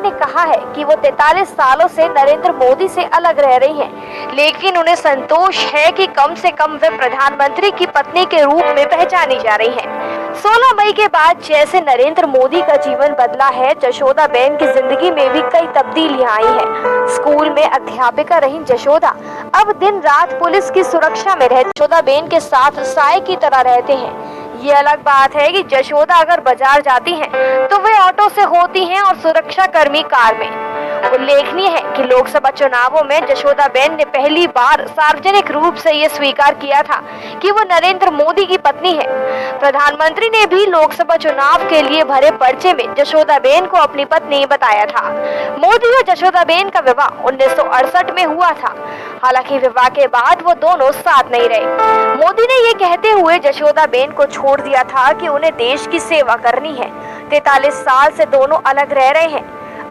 ने कहा है कि वो 43 सालों से नरेंद्र मोदी से अलग रह रही हैं, लेकिन उन्हें संतोष है कि कम से कम वे प्रधानमंत्री की पत्नी के रूप में पहचानी जा रही हैं। 16 मई के बाद जैसे नरेंद्र मोदी का जीवन बदला है, जशोदाबेन की जिंदगी में भी कई तब्दीलियां आई हैं। स्कूल में अध्यापिका रही जशोदा अब दिन रात पुलिस की सुरक्षा में रह जशोदाबेन के साथ साए की तरह रहते हैं। ये अलग बात है कि जशोदा अगर बाजार जाती हैं, तो वे ऑटो से होती हैं और सुरक्षा कर्मी कार में। उल्लेखनीय है कि लोकसभा चुनावों में जशोदाबेन ने पहली बार सार्वजनिक रूप से ये स्वीकार किया था कि वो नरेंद्र मोदी की पत्नी है। प्रधानमंत्री ने भी लोकसभा चुनाव के लिए भरे पर्चे में जशोदाबेन को अपनी पत्नी बताया था। मोदी और जशोदाबेन का विवाह 1968 में हुआ था। हालांकि विवाह के बाद वो दोनों साथ नहीं रहे। मोदी ने ये कहते हुए जशोदाबेन को छोड़ दिया था कि उन्हें देश की सेवा करनी है। 43 साल से दोनों अलग रह रहे हैं।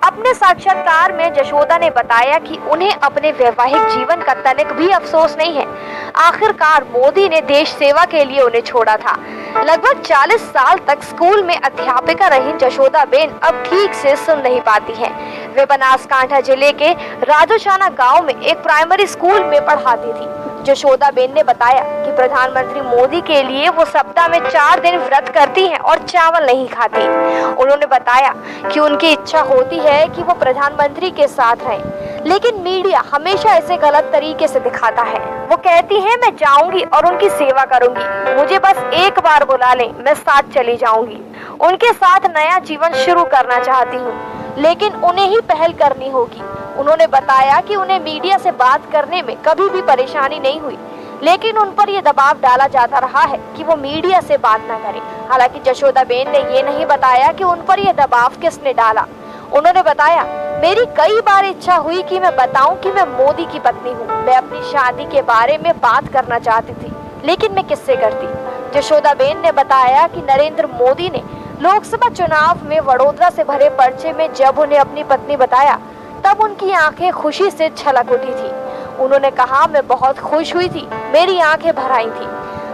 अपने साक्षात्कार में जशोदा ने बताया कि उन्हें अपने वैवाहिक जीवन का तनिक भी अफसोस नहीं है। आखिरकार मोदी ने देश सेवा के लिए उन्हें छोड़ा था। लगभग 40 साल तक स्कूल में अध्यापिका रही जशोदाबेन अब ठीक से सुन नहीं पाती हैं। वे बनासकांठा जिले के राजोशाना गांव में एक प्राइमरी स्कूल में पढ़ाती थी। जशोदाबेन ने बताया कि प्रधानमंत्री मोदी के लिए वो सप्ताह में 4 दिन व्रत करती हैं और चावल नहीं खाती। उन्होंने बताया कि उनकी इच्छा होती है कि वो प्रधानमंत्री के साथ रहें, लेकिन मीडिया हमेशा इसे गलत तरीके से दिखाता है। वो कहती हैं मैं जाऊंगी और उनकी सेवा करूंगी, मुझे बस एक बार बुला लें, मैं साथ चली जाऊंगी। उनके साथ नया जीवन शुरू करना चाहती हूँ, लेकिन उन्हें ही पहल करनी होगी। उन्होंने बताया कि उन्हें मीडिया से बात करने में कभी भी परेशानी नहीं हुई, लेकिन उन पर यह दबाव डाला जाता रहा है कि वो मीडिया से बात न करें। हालांकि जशोदाबेन ने ये नहीं बताया कि उन पर यह दबाव किसने डाला। उन्होंने बताया मेरी कई बार इच्छा हुई कि मैं बताऊं कि मैं मोदी की पत्नी हूं। मैं अपनी शादी के बारे में बात करना चाहती थी, लेकिन मैं किससे करती। जशोदाबेन ने बताया कि नरेंद्र मोदी ने लोकसभा चुनाव में वडोदरा से भरे पर्चे में जब उन्हें अपनी पत्नी बताया, तब उनकी आंखें खुशी से छलक उठी थी। उन्होंने कहा मैं बहुत खुश हुई थी, मेरी आंखें भर आई थी।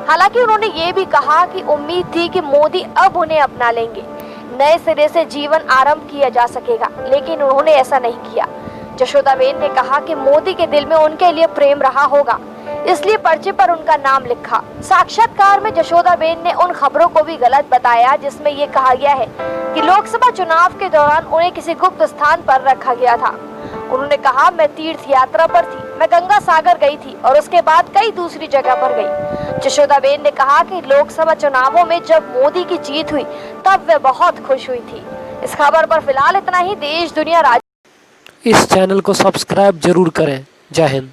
हालांकि उन्होंने ये भी कहा कि उम्मीद थी कि मोदी अब उन्हें अपना लेंगे, नए सिरे से जीवन आरंभ किया जा सकेगा, लेकिन उन्होंने ऐसा नहीं किया। जशोदाबेन ने कहा कि मोदी के दिल में उनके लिए प्रेम रहा होगा, इसलिए पर्चे पर उनका नाम लिखा। साक्षात्कार में जशोदाबेन ने उन खबरों को भी गलत बताया जिसमें ये कहा गया है कि लोकसभा चुनाव के दौरान उन्हें किसी गुप्त स्थान पर रखा गया था। उन्होंने कहा मैं तीर्थ यात्रा पर थी, मैं गंगा सागर गई थी और उसके बाद कई दूसरी जगह पर गई। जशोदाबेन ने कहा कि लोकसभा चुनावों में जब मोदी की जीत हुई तब वे बहुत खुश हुई थी। इस खबर पर फिलहाल इतना ही। देश दुनिया इस चैनल को सब्सक्राइब जरूर करें। जय हिंद।